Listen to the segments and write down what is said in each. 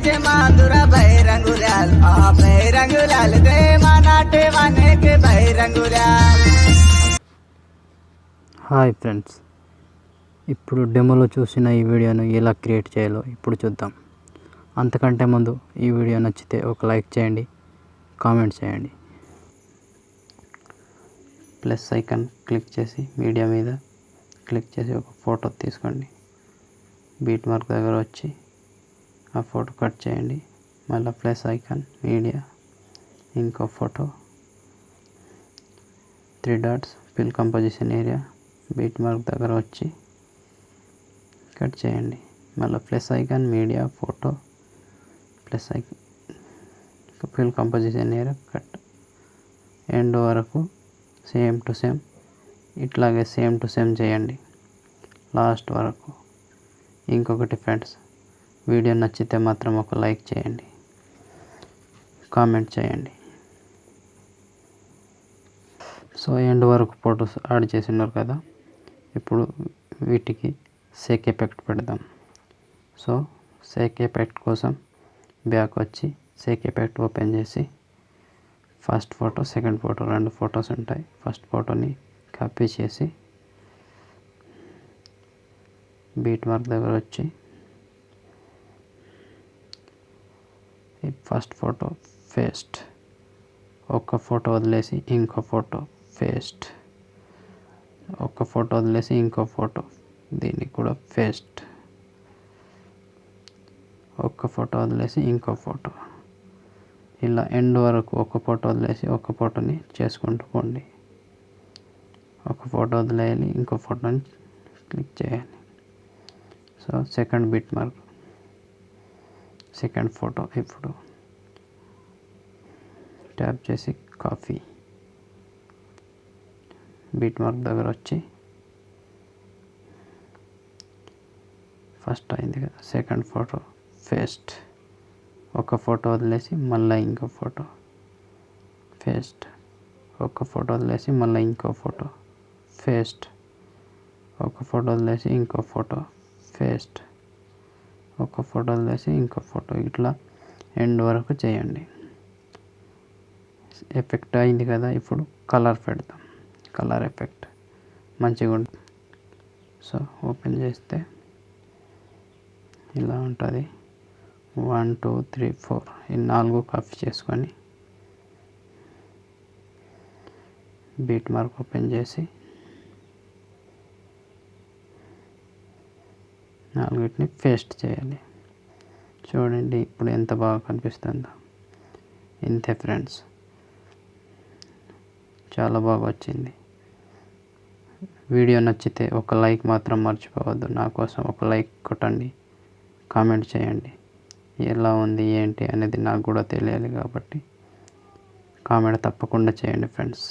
जे मांदुरा बैरंगुलाल बैरंगुलाल दे मानाटे वाने के बैरंगुलाल. Hi friends, ఇప్పుడు డెమోలో చూసిన ఈ వీడియోను ఎలా క్రియేట్ చేయాలో ఇప్పుడు చూద్దాం. అంతకంటే ముందు ఈ వీడియో నచ్చితే ఒక లైక్ చేయండి, కామెంట్ చేయండి. ప్లస్ ఐకాన్ క్లిక్ చేసి మీడియా మీద క్లిక్ చేసి ఒక ఫోటో తీసుకోండి. బీట్ మార్క్ దగ్గర వచ్చి ఆ ఫోటో కట్ చేయండి. మళ్ళీ ప్లస్ ఐకాన్ మీడియా ఇంకో photo 3 dots fill composition area beat mark దగ్గర వచ్చి కట్ చేయండి. మళ్ళీ plus icon media photo plus icon fill composition area cut end వరకు సేమ్ టు సేమ్ ఇట్లాగే సేమ్ టు సేమ్ చేయండి లాస్ట్ వరకు. ఇంకొకటి ఫ్రెండ్స్, వీడియో నచ్చితే మాత్రం ఒక లైక్ చేయండి, కామెంట్ చేయండి. సో ఎండ్ వరకు ఫొటోస్ యాడ్ చేసినారు కదా, ఇప్పుడు వీటికి సేక్ ఎఫెక్ట్ పెడదాం. సో సేక్ ఎఫెక్ట్ కోసం బ్యాక్ వచ్చి సేక్ ఎఫెక్ట్ ఓపెన్ చేసి first photo second photo 2 photos ఉంటాయి. ఫస్ట్ ఫోటోని కాపీ చేసి బీట్ మార్క్ దగ్గర వచ్చి ఫస్ట్ ఫోటో పేస్ట్, ఒక ఫోటో వదిలేసి ఇంకో ఫోటో పేస్ట్, ఒక ఫోటో వదిలేసి ఇంకో ఫోటో దీన్ని కూడా పేస్ట్, ఒక ఫోటో వదిలేసి ఇంకో ఫోటో, ఇలా ఎండ్ వరకు ఒక ఫోటో వదిలేసి ఒక ఫోటోని చేసుకుంటూ పోండి. ఒక ఫోటో వదిలేయాలి, ఇంకో ఫోటోని క్లిక్ చేయాలి. So second bit mark second photo ఇప్పుడు ట్యాప్ చేసి కాపీ బీట్ మార్క్ దగ్గర వచ్చి ఫస్ట్ అయింది కదా సెకండ్ ఫోటో పేస్ట్, ఒక ఫోటో వదిలేసి మళ్ళీ ఇంకో ఫోటో పేస్ట్, ఒక ఫోటో వదిలేసి మళ్ళీ ఇంకో ఫోటో పేస్ట్, ఒక ఫోటో వదిలేసి ఇంకో ఫోటో పేస్ట్, ఒక ఫోటో వదిలేసి ఇంకో ఫోటో, ఇట్లా ఎండ్ వరకు చేయండి. ఎఫెక్ట్ అయింది కదా, ఇప్పుడు కలర్ పెడతాం. కలర్ ఎఫెక్ట్ మంచిగా ఉంటుంది. సో ఓపెన్ చేస్తే ఇలా ఉంటుంది. 1 2 3 4 ఈ 4 కాపీ చేసుకొని బీట్ మార్క్ ఓపెన్ చేసి 4ని పేస్ట్ చేయాలి. చూడండి ఇప్పుడు ఎంత బాగా కనిపిస్తుందో. ఇంతే ఫ్రెండ్స్, చాలా బాగా వచ్చింది. వీడియో నచ్చితే ఒక లైక్ మాత్రం మర్చిపోవద్దు. నా కోసం ఒక లైక్ కొట్టండి, కామెంట్ చేయండి. ఎలా ఉంది ఏంటి అనేది నాకు కూడా తెలియాలి కాబట్టి కామెంట్ తప్పకుండా చేయండి ఫ్రెండ్స్.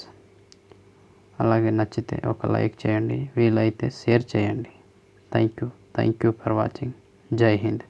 అలాగే నచ్చితే ఒక లైక్ చేయండి, వీలైతే షేర్ చేయండి. Thank you for watching. జై హింద్.